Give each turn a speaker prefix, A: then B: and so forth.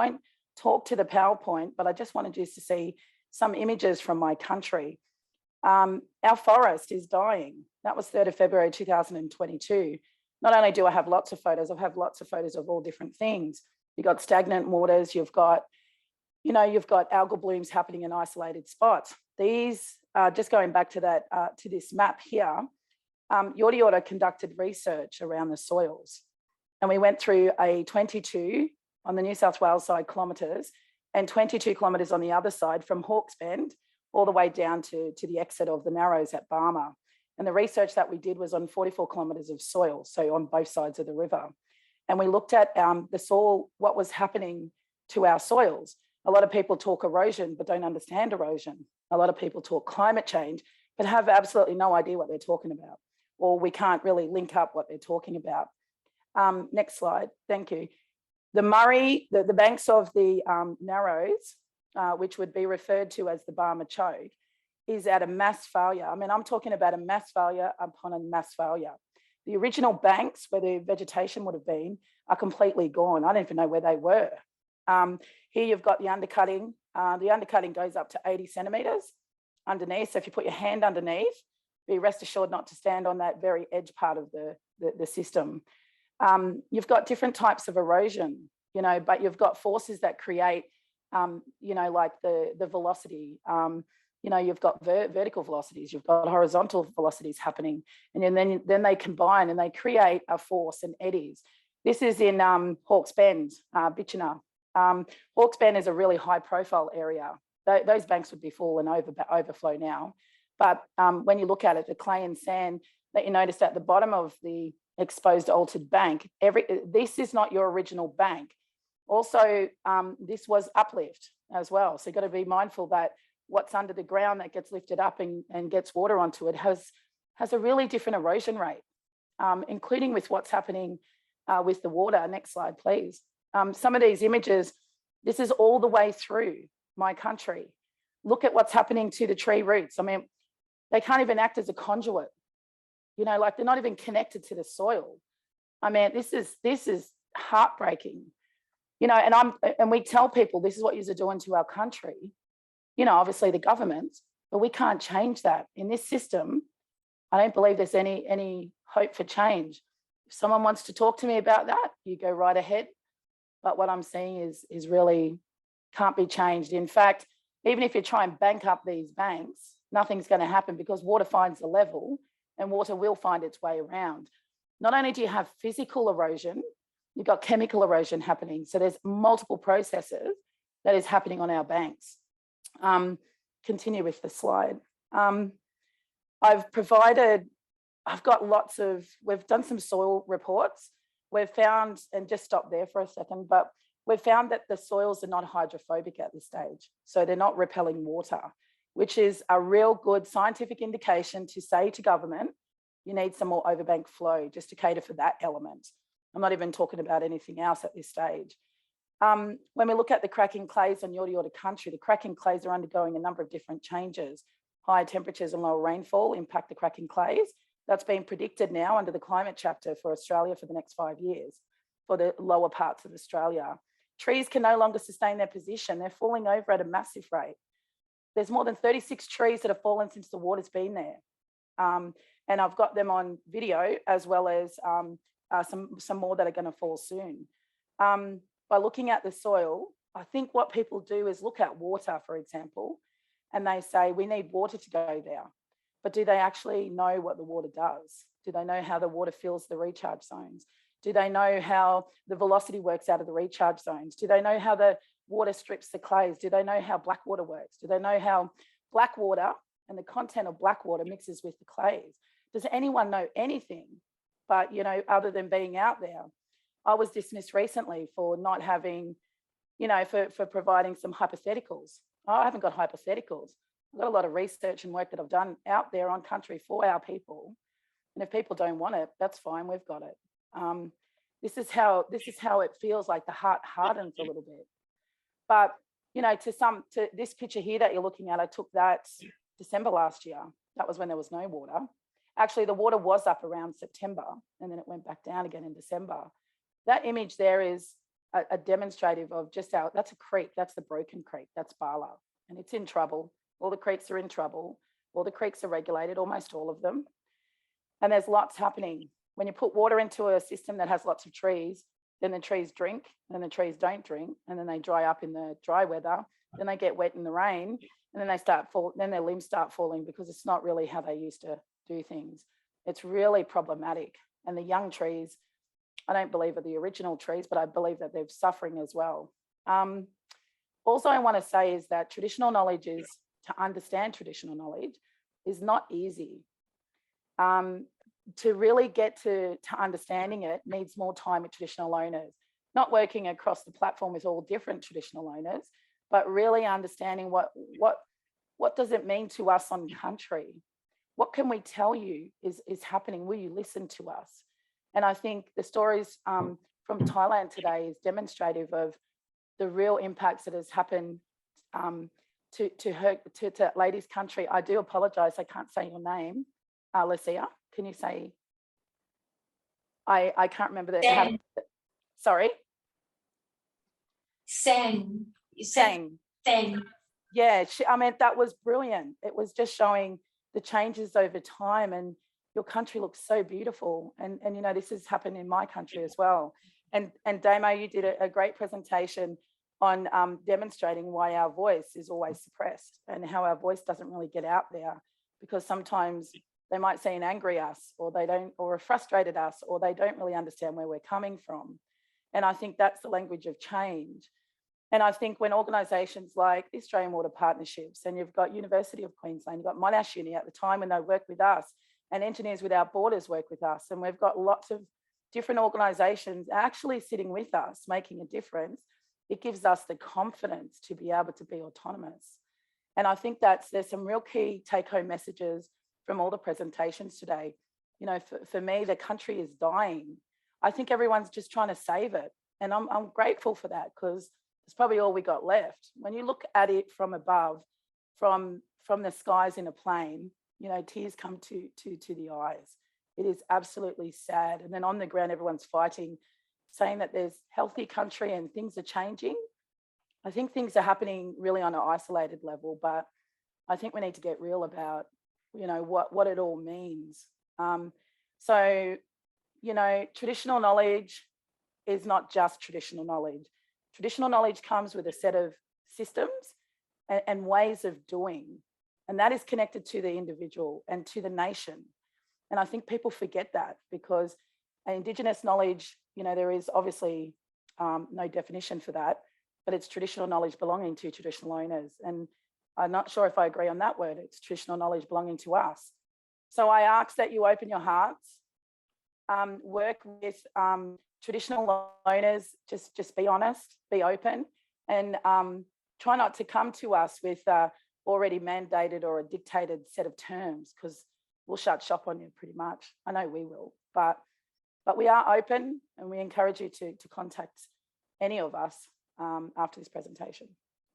A: won't talk to the PowerPoint, but I just wanted you to see some images from my country. Our forest is dying. That was 3rd of February 2022. Not only do I have lots of photos, I have lots of photos of all different things. You've got stagnant waters, you've got algal blooms happening in isolated spots. These, just going back to that, to this map here, Yorta Yorta conducted research around the soils. And we went through a 22 on the New South Wales side kilometres and 22 kilometres on the other side from Hawke's Bend all the way down to the exit of the Narrows at Barmer. And the research that we did was on 44 kilometres of soil, so on both sides of the river. And we looked at the soil, what was happening to our soils. A lot of people talk erosion, but don't understand erosion. A lot of people talk climate change, but have absolutely no idea what they're talking about, or we can't really link up what they're talking about. Next slide, thank you. The Murray, the banks of the Narrows, which would be referred to as the Barmer Choke, is at a mass failure. I mean, I'm talking about a mass failure upon a mass failure. The original banks where the vegetation would have been are completely gone. I don't even know where they were. Here you've got the undercutting. The undercutting goes up to 80 centimetres underneath. So if you put your hand underneath, be rest assured not to stand on that very edge part of the system. You've got different types of erosion, but you've got forces that create, like the velocity. You've got vertical velocities, you've got horizontal velocities happening, and then they combine and they create a force and eddies. This is in Hawke's Bend, Bitchener. Hawke's Bend is a really high profile area. Those banks would be full and overflow now. But when you look at it, the clay and sand that you noticed at the bottom of the exposed altered bank, this is not your original bank. Also, this was uplift as well. So you've got to be mindful that what's under the ground that gets lifted up and gets water onto it has a really different erosion rate, including with what's happening with the water. Next slide, please. Some of these images, this is all the way through my country. Look at what's happening to the tree roots. I mean, they can't even act as a conduit. Like they're not even connected to the soil. I mean, this is heartbreaking. And we tell people this is what you're doing to our country. Obviously the government, but we can't change that in this system. I don't believe there's any hope for change. If someone wants to talk to me about that, you go right ahead. But what I'm seeing is really can't be changed. In fact, even if you try and bank up these banks, nothing's going to happen because water finds the level and water will find its way around. Not only do you have physical erosion, you've got chemical erosion happening. So there's multiple processes that is happening on our banks. Continue with the slide. We've done some soil reports. We've found, and just stop there for a second, but we've found that the soils are not hydrophobic at this stage. So they're not repelling water, which is a real good scientific indication to say to government, you need some more overbank flow just to cater for that element. I'm not even talking about anything else at this stage. When we look at the cracking clays on Yorta Yorta country, the cracking clays are undergoing a number of different changes. Higher temperatures and lower rainfall impact the cracking clays. That's been predicted now under the climate chapter for Australia for the next 5 years for the lower parts of Australia. Trees can no longer sustain their position. They're falling over at a massive rate. There's more than 36 trees that have fallen since the water's been there. And I've got them on video as well as some more that are going to fall soon. By looking at the soil, I think what people do is look at water, for example, and they say, we need water to go there. But do they actually know what the water does? Do they know how the water fills the recharge zones? Do they know how the velocity works out of the recharge zones? Do they know how the water strips the clays? Do they know how black water works? Do they know how black water and the content of black water mixes with the clays? Does anyone know anything but, other than being out there? I was dismissed recently for not having, for providing some hypotheticals. I haven't got hypotheticals. I've got a lot of research and work that I've done out there on country for our people. And if people don't want it, that's fine, we've got it. This is how it feels like the heart hardens a little bit. But, to this picture here that you're looking at, I took that December last year. That was when there was no water. Actually, the water was up around September and then it went back down again in December. That image there is a demonstrative of just that's a creek, that's the Broken Creek, that's Bala, and it's in trouble. All the creeks are in trouble. All the creeks are regulated, almost all of them. And there's lots happening. When you put water into a system that has lots of trees, then the trees drink, and the trees don't drink, and then they dry up in the dry weather, then they get wet in the rain, and then then their limbs start falling because it's not really how they used to do things. It's really problematic. And the young trees, I don't believe are the original trees, but I believe that they're suffering as well. Also, I want to say is that traditional knowledge to understand traditional knowledge is not easy. To really get to understanding it needs more time with traditional owners, not working across the platform with all different traditional owners, but really understanding what does it mean to us on country? What can we tell you is happening? Will you listen to us? And I think the stories from Thailand today is demonstrative of the real impacts that has happened to that lady's country. I do apologize, I can't say your name. Lucia, can you say? I can't remember that. Sorry?
B: Sang.
A: Sang. Yeah, I mean, that was brilliant. It was just showing the changes over time, and your country looks so beautiful. And you know, this has happened in my country as well. And Damo, you did a great presentation on demonstrating why our voice is always suppressed and how our voice doesn't really get out there, because sometimes they might say an angry us, or they don't, or a frustrated us, or they don't really understand where we're coming from. And I think that's the language of change. And I think when organisations like the Australian Water Partnerships, and you've got University of Queensland, you've got Monash Uni at the time when they work with us, and Engineers Without Borders work with us, and we've got lots of different organisations actually sitting with us, making a difference, it gives us the confidence to be able to be autonomous. And I think there's some real key take-home messages from all the presentations today. You know, for me, the country is dying. I think everyone's just trying to save it. And I'm grateful for that, because it's probably all we got left. When you look at it from above, from the skies in a plane, you know, tears come to the eyes. It is absolutely sad. And then on the ground, everyone's fighting, saying that there's healthy country and things are changing. I think things are happening really on an isolated level, but I think we need to get real about, you know, what it all means. So, you know, traditional knowledge is not just traditional knowledge. Traditional knowledge comes with a set of systems and ways of doing, and that is connected to the individual and to the nation. And I think people forget that, because Indigenous knowledge, you know, there is obviously no definition for that, but it's traditional knowledge belonging to traditional owners. And I'm not sure if I agree on that word. It's traditional knowledge belonging to us. So I ask that you open your hearts, work with traditional owners, just be honest, be open, and try not to come to us with already mandated or a dictated set of terms, because we'll shut shop on you pretty much. I know we will, but we are open, and we encourage you to contact any of us after this presentation.